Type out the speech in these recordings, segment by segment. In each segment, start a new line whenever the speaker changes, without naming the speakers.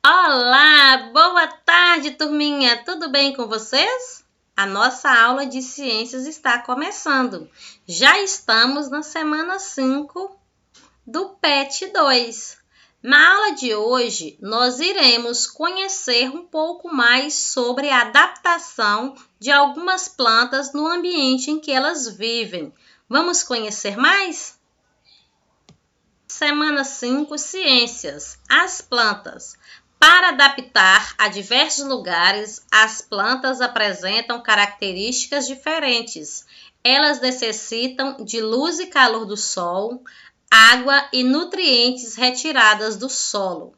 Olá, boa tarde, turminha! Tudo bem com vocês? A nossa aula de ciências está começando. Já estamos na semana 5 do PET 2. Na aula de hoje, nós iremos conhecer um pouco mais sobre a adaptação de algumas plantas no ambiente em que elas vivem. Vamos conhecer mais? Semana 5, Ciências. As plantas. Para adaptar a diversos lugares, as plantas apresentam características diferentes. Elas necessitam de luz e calor do sol, água e nutrientes retiradas do solo.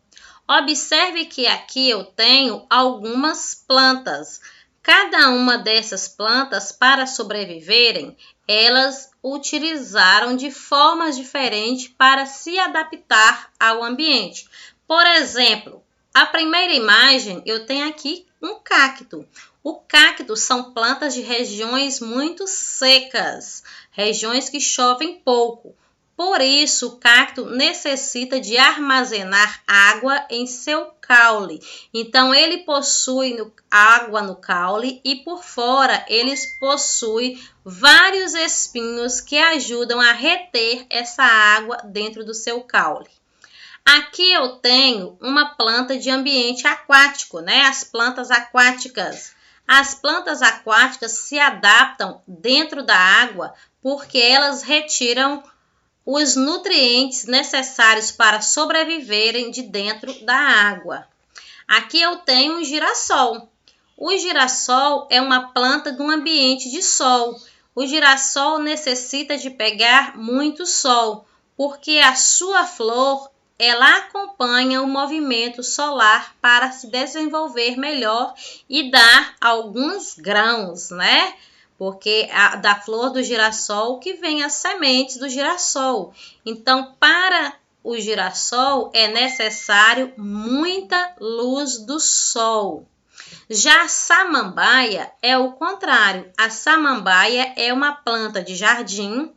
Observe que aqui eu tenho algumas plantas. Cada uma dessas plantas, para sobreviverem, elas utilizaram de formas diferentes para se adaptar ao ambiente. Por exemplo, a primeira imagem, eu tenho aqui um cacto. O cacto são plantas de regiões muito secas, regiões que chovem pouco. Por isso, o cacto necessita de armazenar água em seu caule. Então, ele possui água no caule e por fora eles possuem vários espinhos que ajudam a reter essa água dentro do seu caule. Aqui eu tenho uma planta de ambiente aquático, As plantas aquáticas. As plantas aquáticas se adaptam dentro da água porque elas retiram os nutrientes necessários para sobreviverem de dentro da água. Aqui eu tenho um girassol. O girassol é uma planta de um ambiente de sol. O girassol necessita de pegar muito sol, porque a sua flor ela acompanha o movimento solar para se desenvolver melhor e dar alguns grãos, Porque da flor do girassol que vem as sementes do girassol. Então, para o girassol é necessário muita luz do sol. Já a samambaia é o contrário. A samambaia é uma planta de jardim.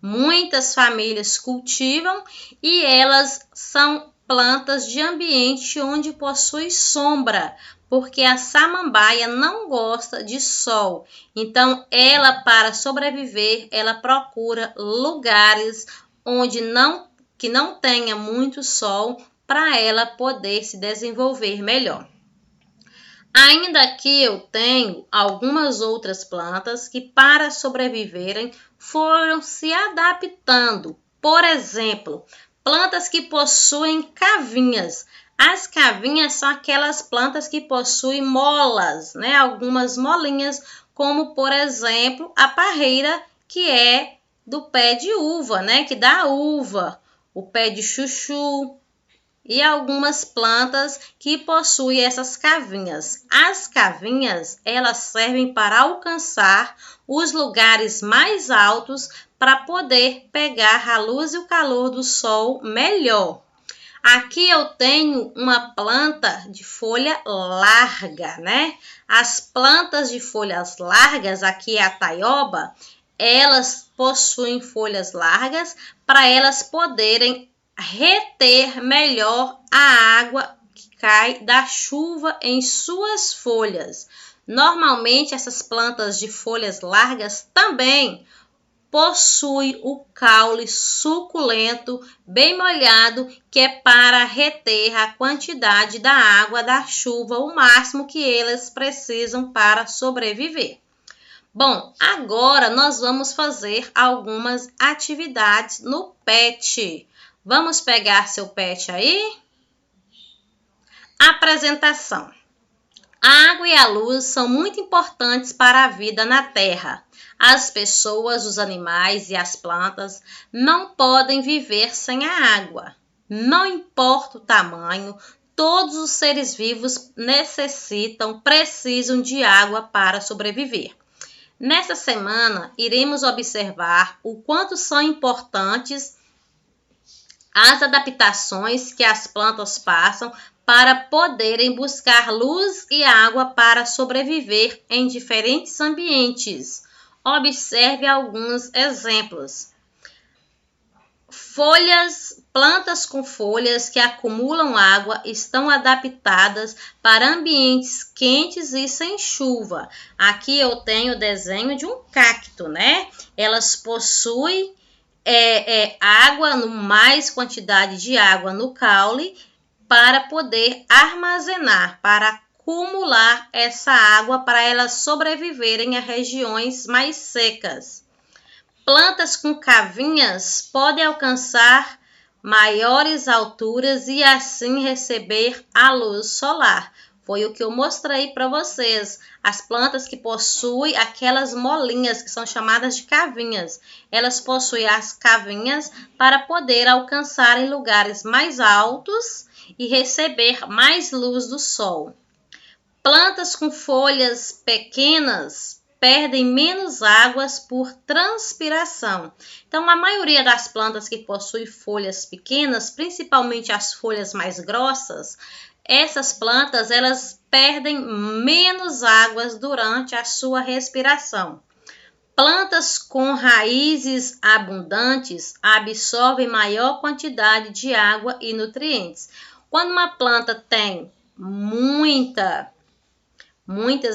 Muitas famílias cultivam e elas são plantas de ambiente onde possui sombra, porque a samambaia não gosta de sol. Então, ela para sobreviver, ela procura lugares onde que não tenha muito sol para ela poder se desenvolver melhor. Ainda aqui eu tenho algumas outras plantas que para sobreviverem foram se adaptando. Por exemplo, plantas que possuem cavinhas. As cavinhas são aquelas plantas que possuem molas, Algumas molinhas, como por exemplo a parreira, que é do pé de uva, Que dá uva, o pé de chuchu e algumas plantas que possuem essas cavinhas. As cavinhas, elas servem para alcançar os lugares mais altos para poder pegar a luz e o calor do sol melhor. Aqui eu tenho uma planta de folha larga, As plantas de folhas largas, aqui é a taioba, elas possuem folhas largas para elas poderem reter melhor a água que cai da chuva em suas folhas. Normalmente, essas plantas de folhas largas também possui o caule suculento, bem molhado, que é para reter a quantidade da água da chuva, o máximo que elas precisam para sobreviver. Bom, agora nós vamos fazer algumas atividades no PET. Vamos pegar seu PET aí? Apresentação. A água e a luz são muito importantes para a vida na Terra. As pessoas, os animais e as plantas não podem viver sem a água. Não importa o tamanho, todos os seres vivos precisam de água para sobreviver. Nesta semana, iremos observar o quanto são importantes as adaptações que as plantas passam para poderem buscar luz e água para sobreviver em diferentes ambientes. Observe alguns exemplos. Plantas com folhas que acumulam água estão adaptadas para ambientes quentes e sem chuva. Aqui eu tenho o desenho de um cacto, né? Elas possuem água, mais quantidade de água no caule para poder armazenar, para acumular essa água para elas sobreviverem a regiões mais secas. Plantas com cavinhas podem alcançar maiores alturas e assim receber a luz solar. Foi o que eu mostrei para vocês. As plantas que possuem aquelas molinhas que são chamadas de cavinhas. Elas possuem as cavinhas para poder alcançar em lugares mais altos e receber mais luz do sol. Plantas com folhas pequenas perdem menos águas por transpiração. Então, a maioria das plantas que possuem folhas pequenas, principalmente as folhas mais grossas, essas plantas elas perdem menos águas durante a sua respiração. Plantas com raízes abundantes absorvem maior quantidade de água e nutrientes. Quando uma planta tem muitas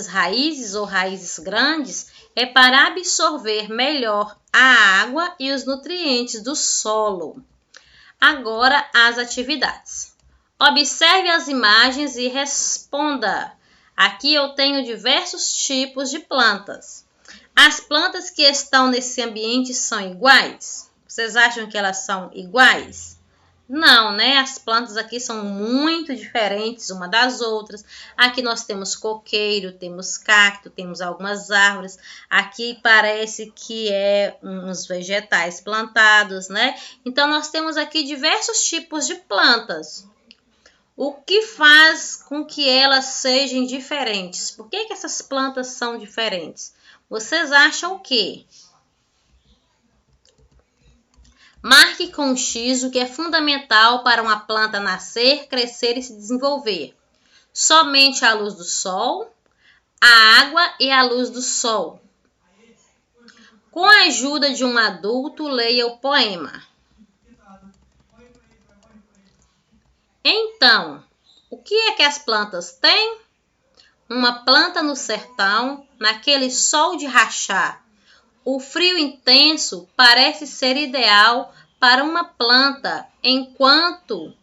raízes ou raízes grandes, é para absorver melhor a água e os nutrientes do solo. Agora, as atividades. Observe as imagens e responda. Aqui eu tenho diversos tipos de plantas. As plantas que estão nesse ambiente são iguais? Vocês acham que elas são iguais? Não, né? As plantas aqui são muito diferentes uma das outras. Aqui nós temos coqueiro, temos cacto, temos algumas árvores. Aqui parece que é uns vegetais plantados, né? Então, nós temos aqui diversos tipos de plantas. O que faz com que elas sejam diferentes? Por que essas plantas são diferentes? Vocês acham o quê? Marque com um X o que é fundamental para uma planta nascer, crescer e se desenvolver. Somente a luz do sol, a água e a luz do sol. Com a ajuda de um adulto, leia o poema. Então, o que é que as plantas têm? Uma planta no sertão, naquele sol de rachar. O frio intenso parece ser ideal para uma planta, enquanto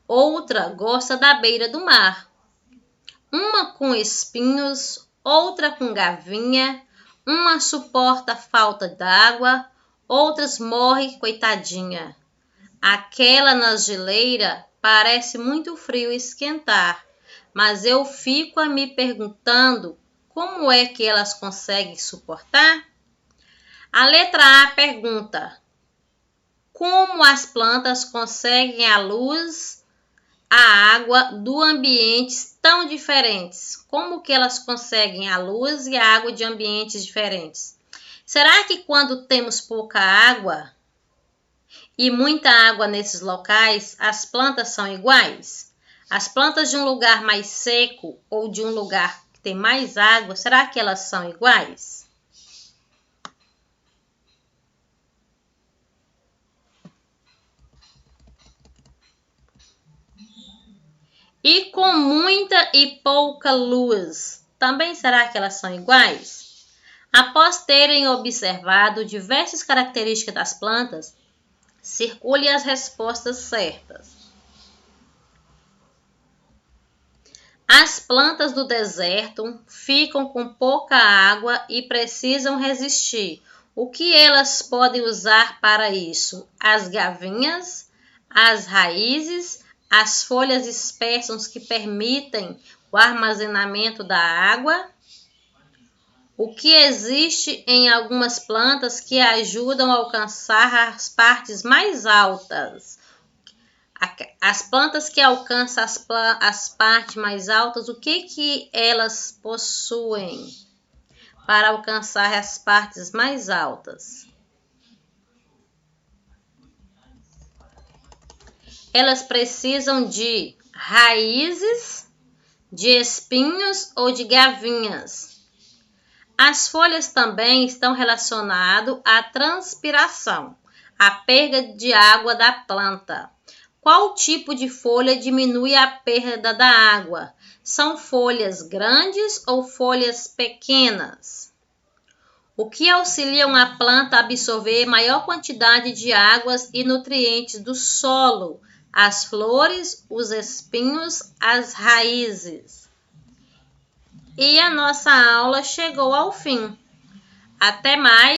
outra gosta da beira do mar. Uma com espinhos, outra com gavinha, uma suporta a falta d'água, outras morre, coitadinha. Aquela na geleira parece muito frio esquentar, mas eu fico a me perguntando como é que elas conseguem suportar? A letra A pergunta: como as plantas conseguem a luz, a água do ambientes tão diferentes? Como que elas conseguem a luz e a água de ambientes diferentes? Será que quando temos pouca água e muita água nesses locais, as plantas são iguais? As plantas de um lugar mais seco ou de um lugar que tem mais água, será que elas são iguais? E com muita e pouca luz, também será que elas são iguais? Após terem observado diversas características das plantas, circule as respostas certas. As plantas do deserto ficam com pouca água e precisam resistir. O que elas podem usar para isso? As gavinhas, as raízes, as folhas espessas que permitem o armazenamento da água. O que existe em algumas plantas que ajudam a alcançar as partes mais altas? As plantas que alcançam as partes mais altas, o que elas possuem para alcançar as partes mais altas? Elas precisam de raízes, de espinhos ou de gavinhas. As folhas também estão relacionadas à transpiração. A perda de água da planta. Qual tipo de folha diminui a perda da água? São folhas grandes ou folhas pequenas? O que auxilia uma planta a absorver maior quantidade de águas e nutrientes do solo? As flores, os espinhos, as raízes. E a nossa aula chegou ao fim. Até mais!